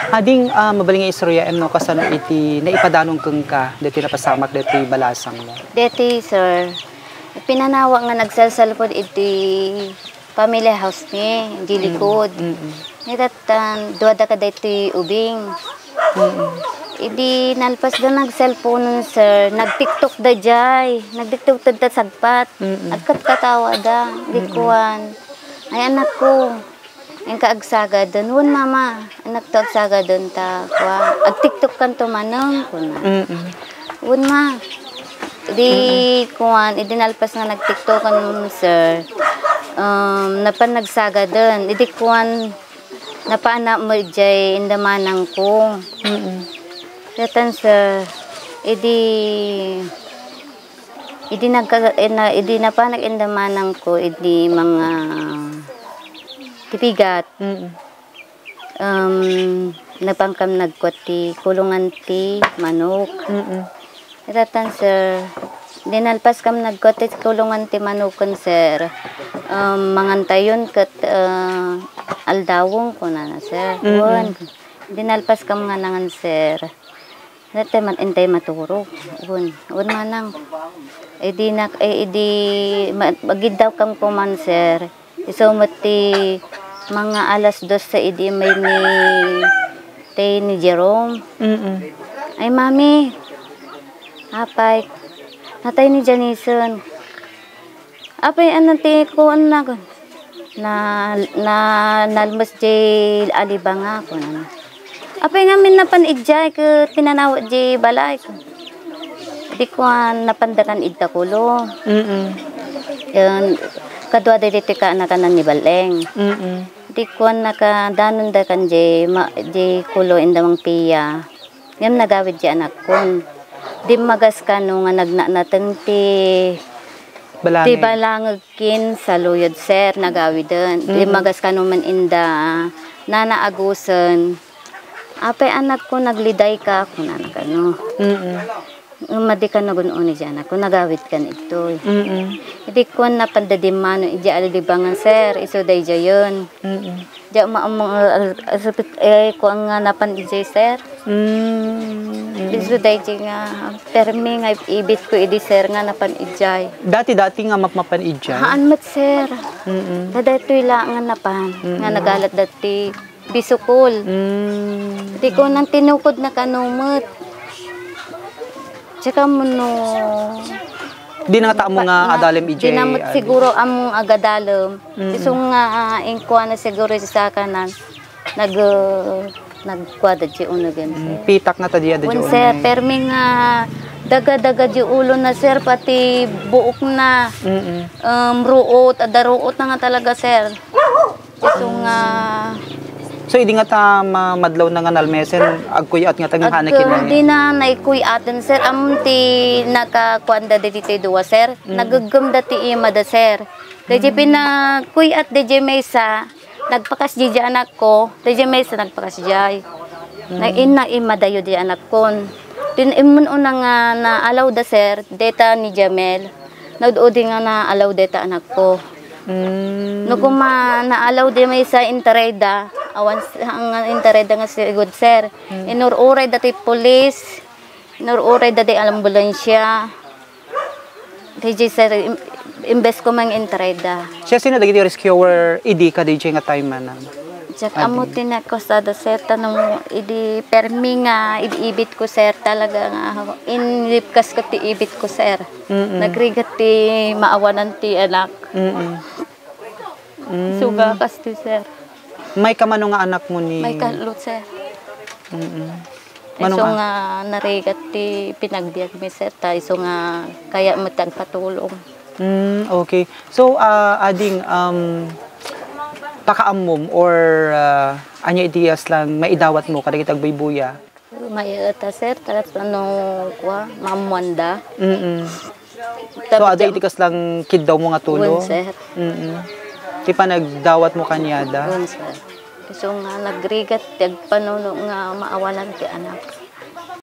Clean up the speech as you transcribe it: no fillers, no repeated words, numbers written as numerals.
Ading mabaling nga istorya no kasano iti naipadanong keng ka dito napasamak dito balasang mo. Deti sir, pinanawa nga nagsalsalpod iti family house ni di likod. Nitatan duwada ka dito ubing. Idi nalpas da nag-cellphone sir, nag-TikTok da jay, nag-TikTok da sagpat. At katawa da, dikuan. Ay anak ko. Ang kaagsaga doon, wun mama, anak to agsaga doon ta, kwa. Ag-TikTok kan to manong, kuna. Wun ma. Di, kuwan, idinalpas nga nag-TikTok kan sir. Napan nagsaga doon, idi kuwan, napaanak mo jay indamanang ko. Datan sir, idi napanak indamanang ko, idi mga tipigat. Napangkam nagkwati kulungan ti manok. Itatan sir, dinalpas kam nagkwati kulungan ti manokon sir. Mangantayon kat aldawong ko na sir. Dinalpas kam nga nangan sir. Dati man intay maturog. Wun manang. Magid daw kam kuman sir. Isumati mga alas 2 sa idi may ni Jerome. Ay mami, apay, natay ni Janison. Apay anati ko anak na nalmas jay alibanga ko na. Apay ngamin napanidjay ko pinanawat jay balay ko. Di ko napandakan idtakulo. Kadwa dito ka anakanan ni Baleng. Di ko nakadanon da kan jay kulo indamang piya. Ngam nagawid jay anak kon. Di magas ka nung nga nagnanateng ti balangagkin sa luyod sir nagawid doon. Di magas ka nung man inda nanaagusan. Apay anak ko nagliday ka kung anak ano. Umadi ka na gunon ni Jana kung nagawid ka nito. Hindi ko na pandadimano ija alibangan sir iso day jayon. Ja maamong ko ang napan ija sir. Iso day nga permi nga ibit ko idi sir nga napan ijay. Dati nga mapan ijay. Haan mat sir. Kada ito ila nga napan nga nagalat dati bisukol. Hindi ko nang tinukod na kanumot. Tsaka mo no... Di nangata mo nga adalem ije. Di namot siguro among agadalem. Isong nga ingkuha na siguro sa kanan. Nagkwada di uno gan. Pitak na tadiya da di uno. Sir, permi nga daga-daga di ulo na sir. Pati buok na. Ruot. Ruot na nga talaga sir. Isong nga... So, hindi nga ta madlaw na nga nalmesen, agkuyat nga tagmahana kinang. Hindi na naikuyaten, sir. Ti nakakuanda dito duwa, sir. Nagagam dati ima da, sir. Kaya pinakuyat di mesa, nagpakas di anak ko, di mesa nagpakas di. Na ima dayo di anak ko. Imun una nga naalaw da, sir, data ni Jamel. Nagdoodi nga naalaw data anak ko. No kuma naalaw di mesa intereda, awan ang intereda nga si good sir. Inururay dati police, inururay dati ambulansya. DJ sir, imbes ko mang intereda. Siya sino dagiti rescuer idi ka DJ nga time man. Jack amutin ako sa sir tanong idi permi nga ibit ko sir talaga nga inlipkas ko ti ibit ko sir. Nagrigat ti maawanan ti anak. Suga kas ti sir. May kamano nga anak mo ni... May kalot, sir. Iso nga narigat ti pinagbiag mi, sir. Iso nga kaya matagpatulong. Okay. So, ading, pakaamom or anya idiyas lang maidawat mo kada kitag baybuya? May ata, sir. Talat mamwanda. So, ada itikas lang kid daw mo nga tulo? Sir. Di pa nagdawat mo kanyada? Sir. So nga nagrigat, tagpanuno nga maawalan ti anak.